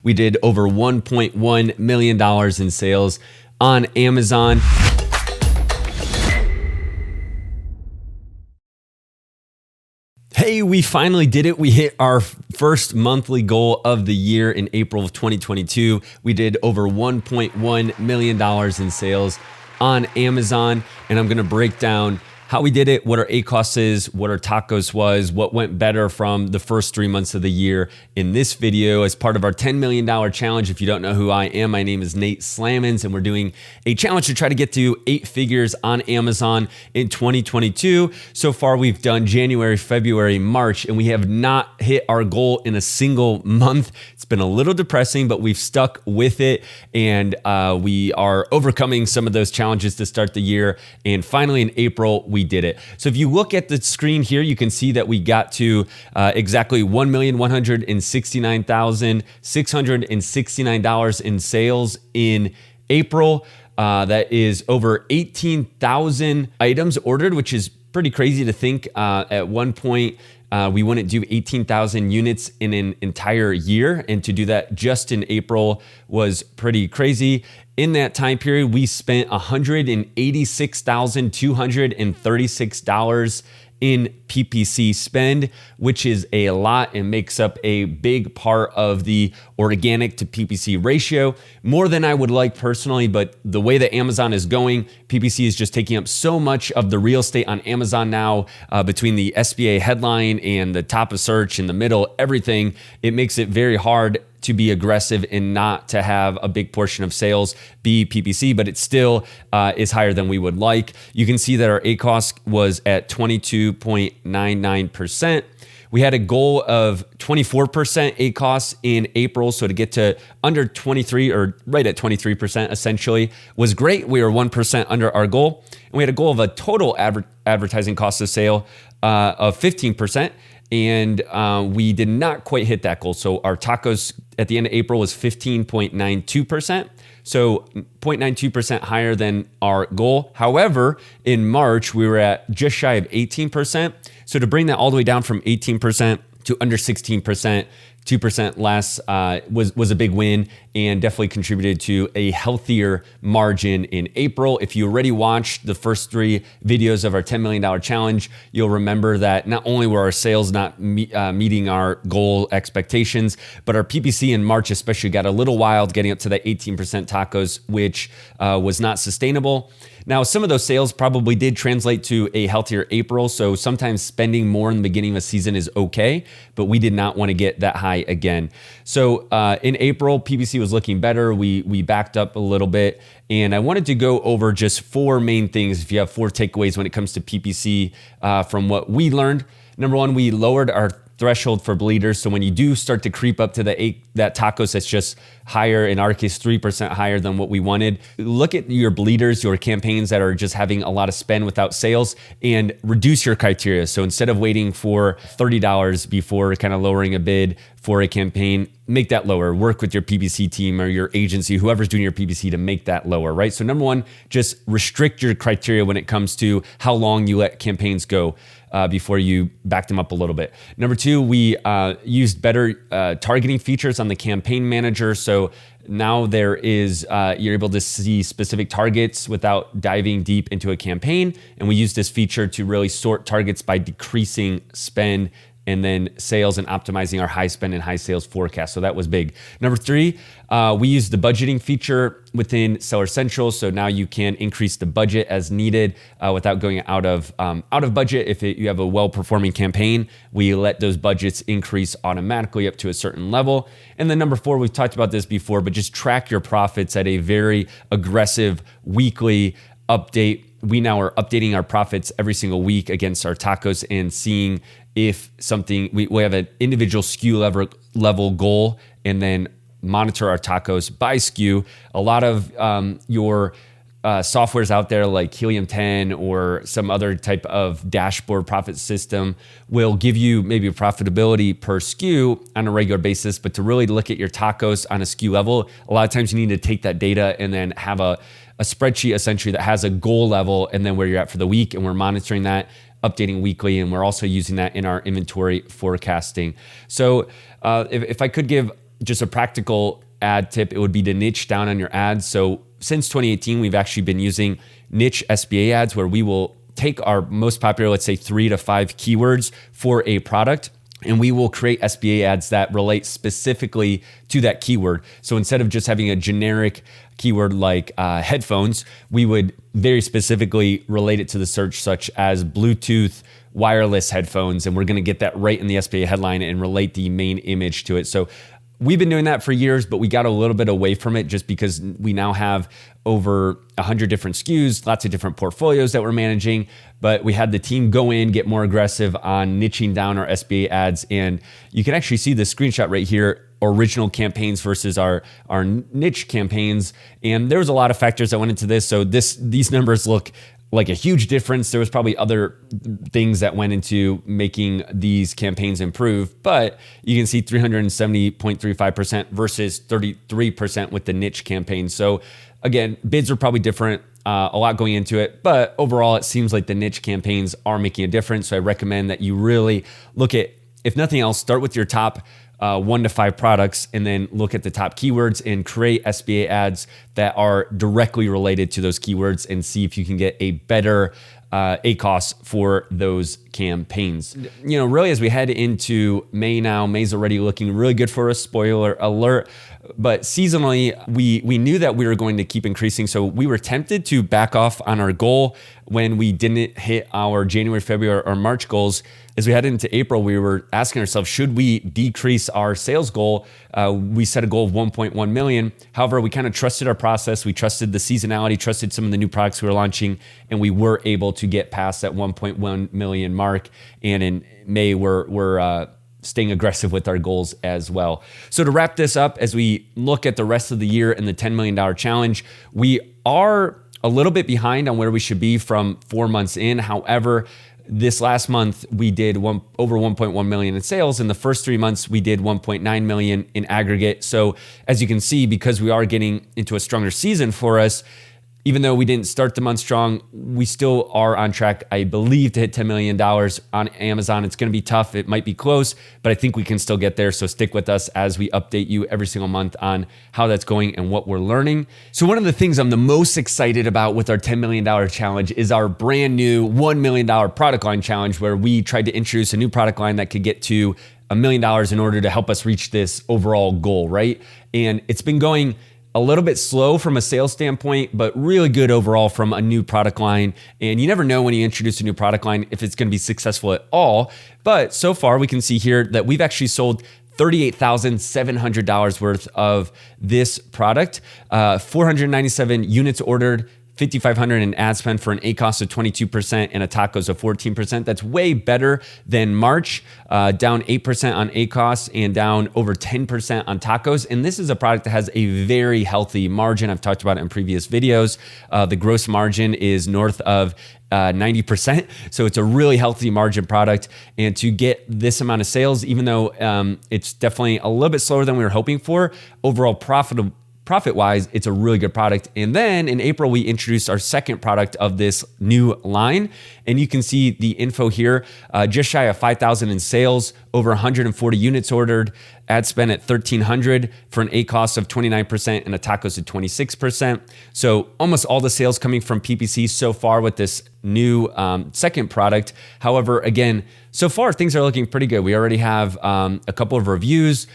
We did over $1.1 million in sales on Amazon. Hey, we finally did it. We hit our first monthly goal of the year in April of 2022. We did over $1.1 million in sales on Amazon, and I'm gonna break down how we did it, what our ACoS is, what our tacos was, what went better from the first 3 months of the year in this video as part of our $10 million challenge. If you don't know who I am, my name is Nate Slammons, and we're doing a challenge to try to get to 8 figures on Amazon in 2022. So far, we've done January, February, March, and we have not hit our goal in a single month. It's been a little depressing, but we've stuck with it, and we are overcoming some of those challenges to start the year. And finally, in April, we did it. So if you look at the screen here, you can see that we got to exactly $1,169,669 in sales in April. That is over 18,000 items ordered, which is pretty crazy to think. At one point, we wouldn't do 18,000 units in an entire year. And to do that just in April was pretty crazy. In that time period, we spent $186,236 in PPC spend, which is a lot and makes up a big part of the organic to PPC ratio, more than I would like personally. But the way that Amazon is going, PPC is just taking up so much of the real estate on Amazon now, between the SBA headline and the top of search in the middle, everything, it makes it very hard to be aggressive and not to have a big portion of sales be PPC, but it still is higher than we would like. You can see that our ACoS was at 22.99%. We had a goal of 24% ACoS in April, so to get to under 23 or right at 23% essentially was great. We were 1% under our goal, and we had a goal of a total advertising cost of sale of 15%. And we did not quite hit that goal. So our tacos at the end of April was 15.92%. So 0.92% higher than our goal. However, in March, we were at just shy of 18%. So to bring that all the way down from 18% to under 16%, 2% less was a big win and definitely contributed to a healthier margin in April. If you already watched the first 3 videos of our $10 million challenge, you'll remember that not only were our sales not meeting our goal expectations, but our PPC in March especially got a little wild, getting up to that 18% tacos, which was not sustainable. Now, some of those sales probably did translate to a healthier April. So sometimes spending more in the beginning of a season is okay, but we did not want to get that high again. So in April, PPC was looking better. We backed up a little bit, and I wanted to go over just 4 main things. If you have 4 takeaways when it comes to PPC from what we learned. Number 1, we lowered our threshold for bleeders. So when you do start to creep up to that tacos that's just higher, in our case, 3% higher than what we wanted, look at your bleeders, your campaigns that are just having a lot of spend without sales, and reduce your criteria. So instead of waiting for $30 before kind of lowering a bid for a campaign, make that lower. Work with your PPC team or your agency, whoever's doing your PPC, to make that lower, right? So number 1, just restrict your criteria when it comes to how long you let campaigns go before you back them up a little bit. Number 2, we used better targeting features on the campaign manager. So now there is, you're able to see specific targets without diving deep into a campaign. And we use this feature to really sort targets by decreasing spend and then sales and optimizing our high spend and high sales forecast. So that was big. Number 3, we use the budgeting feature within Seller Central. So now you can increase the budget as needed without going out of budget. If you have a well-performing campaign, we let those budgets increase automatically up to a certain level. And then number 4, we've talked about this before, but just track your profits at a very aggressive weekly update. We now are updating our profits every single week against our tacos and seeing if something, we have an individual SKU level goal, and then monitor our tacos by SKU. A lot of your softwares out there like Helium 10 or some other type of dashboard profit system will give you maybe a profitability per SKU on a regular basis, but to really look at your tacos on a SKU level, a lot of times you need to take that data and then have a spreadsheet essentially that has a goal level and then where you're at for the week, and we're monitoring that, updating weekly, and we're also using that in our inventory forecasting. So if I could give just a practical ad tip, it would be to niche down on your ads. So since 2018, we've actually been using niche SBA ads where we will take our most popular, let's say 3 to 5 keywords for a product, and we will create SBA ads that relate specifically to that keyword. So instead of just having a generic keyword like headphones, we would very specifically relate it to the search, such as Bluetooth wireless headphones, and we're gonna get that right in the SBA headline and relate the main image to it. So we've been doing that for years, but we got a little bit away from it just because we now have over 100 different SKUs, lots of different portfolios that we're managing. But we had the team go in, get more aggressive on niching down our SBA ads. And you can actually see the screenshot right here, original campaigns versus our niche campaigns. And there was a lot of factors that went into this. So these numbers look like a huge difference. There was probably other things that went into making these campaigns improve, but you can see 370.35% versus 33% with the niche campaign. So again, bids are probably different, a lot going into it, but overall it seems like the niche campaigns are making a difference. So I recommend that you really look at, if nothing else, start with your top 1 to 5 products and then look at the top keywords and create SBA ads that are directly related to those keywords and see if you can get a better ACoS for those campaigns. You know, really as we head into May now, May's already looking really good for us, spoiler alert. But seasonally, we knew that we were going to keep increasing. So we were tempted to back off on our goal when we didn't hit our January, February, or March goals. As we head into April, we were asking ourselves, should we decrease our sales goal? We set a goal of 1.1 million. However, we kind of trusted our process. We trusted the seasonality, trusted some of the new products we were launching, and we were able to get past that 1.1 million mark. And in May, we're staying aggressive with our goals as well. So to wrap this up, as we look at the rest of the year and the $10 million challenge, we are a little bit behind on where we should be from 4 months in. However, this last month, we did over 1.1 million in sales. In the first 3 months, we did 1.9 million in aggregate. So as you can see, because we are getting into a stronger season for us, even though we didn't start the month strong, we still are on track, I believe, to hit $10 million on Amazon. It's going to be tough. It might be close, but I think we can still get there. So stick with us as we update you every single month on how that's going and what we're learning. So one of the things I'm the most excited about with our $10 million challenge is our brand new $1 million product line challenge, where we tried to introduce a new product line that could get to $1 million in order to help us reach this overall goal, right? And it's been going a little bit slow from a sales standpoint, but really good overall from a new product line. And you never know when you introduce a new product line if it's going to be successful at all. But so far we can see here that we've actually sold $38,700 worth of this product, 497 units ordered, 5,500 in ad spend for an ACoS of 22% and a TACoS of 14%. That's way better than March, down 8% on ACoS and down over 10% on TACoS. And this is a product that has a very healthy margin. I've talked about it in previous videos. The gross margin is north of 90%. So it's a really healthy margin product. And to get this amount of sales, even though it's definitely a little bit slower than we were hoping for, overall profit-wise, it's a really good product. And then in April, we introduced our second product of this new line. And you can see the info here, just shy of 5,000 in sales, over 140 units ordered, ad spend at 1,300 for an ACoS of 29% and a TACoS of 26%. So almost all the sales coming from PPC so far with this new second product. However, again, so far things are looking pretty good. We already have a couple of reviews,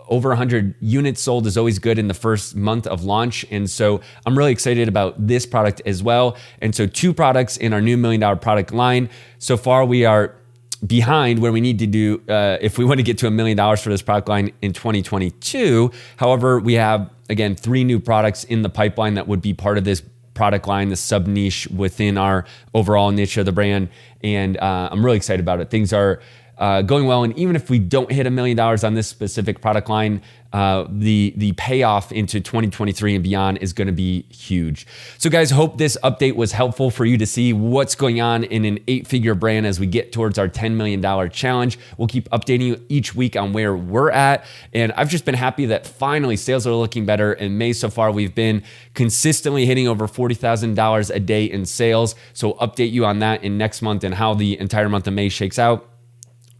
over 100 units sold is always good in the first month of launch. And so I'm really excited about this product as well. And so 2 products in our new $1 million product line. So far, we are behind where we need to do if we want to get to $1 million for this product line in 2022. However, we have, again, 3 new products in the pipeline that would be part of this product line, the sub niche within our overall niche of the brand. And I'm really excited about it. Things are going well. And even if we don't hit $1 million on this specific product line, the payoff into 2023 and beyond is going to be huge. So guys, hope this update was helpful for you to see what's going on in an 8-figure brand as we get towards our $10 million challenge. We'll keep updating you each week on where we're at. And I've just been happy that finally sales are looking better. In May so far, we've been consistently hitting over $40,000 a day in sales. So we'll update you on that in next month and how the entire month of May shakes out.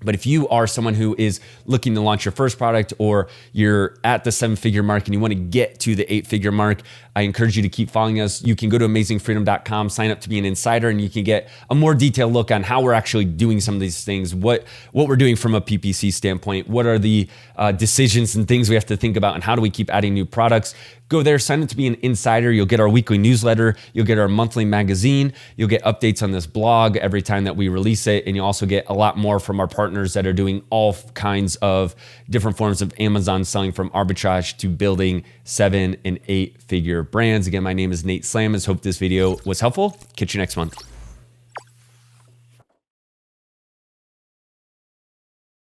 But if you are someone who is looking to launch your first product, or you're at the 7-figure mark and you want to get to the 8-figure mark, I encourage you to keep following us. You can go to amazingfreedom.com, sign up to be an insider, and you can get a more detailed look on how we're actually doing some of these things, what we're doing from a PPC standpoint, what are the decisions and things we have to think about, and how do we keep adding new products. Go there, sign up to be an insider. You'll get our weekly newsletter. You'll get our monthly magazine. You'll get updates on this blog every time that we release it. And you'll also get a lot more from our partners that are doing all kinds of different forms of Amazon selling, from arbitrage to building 7- and 8-figure brands. Again, my name is Nate Slammers. Hope this video was helpful. Catch you next month.